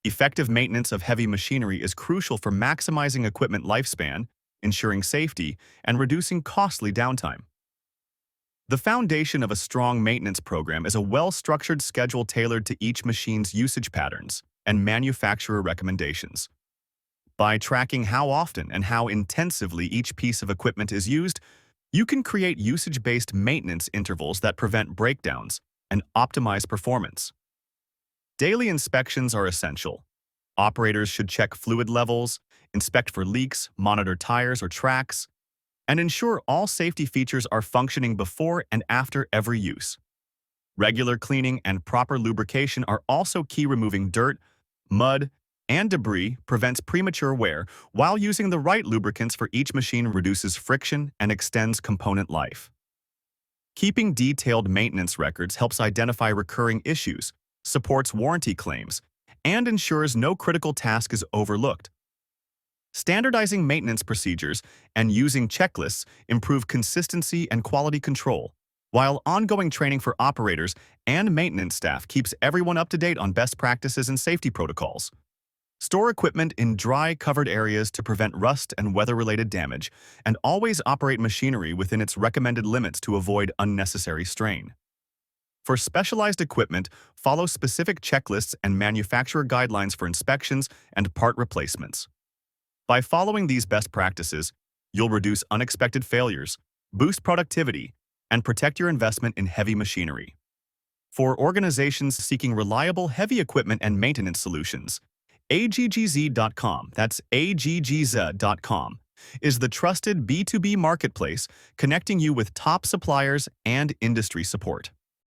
Effective maintenance of heavy machinery is crucial for maximizing equipment lifespan, ensuring safety, and reducing costly downtime. The foundation of a strong maintenance program is a well-structured schedule tailored to each machine's usage patterns and manufacturer recommendations. By tracking how often and how intensively each piece of equipment is used, you can create usage-based maintenance intervals that prevent breakdowns and optimize performance. Daily inspections are essential. Operators should check fluid levels, inspect for leaks, monitor tires or tracks, and ensure all safety features are functioning before and after every use. Regular cleaning and proper lubrication are also key. Removing dirt, mud, and debris prevents premature wear, while using the right lubricants for each machine reduces friction and extends component life. Keeping detailed maintenance records helps identify recurring issues, supports warranty claims, and ensures no critical task is overlooked. Standardizing maintenance procedures and using checklists improve consistency and quality control, while ongoing training for operators and maintenance staff keeps everyone up to date on best practices and safety protocols. Store equipment in dry, covered areas to prevent rust and weather-related damage, and always operate machinery within its recommended limits to avoid unnecessary strain. For specialized equipment, follow specific checklists and manufacturer guidelines for inspections and part replacements. By following these best practices, you'll reduce unexpected failures, boost productivity, and protect your investment in heavy machinery. For organizations seeking reliable heavy equipment and maintenance solutions, Aggz.com, that's Aggz.com, is the trusted B2B marketplace connecting you with top suppliers and industry support.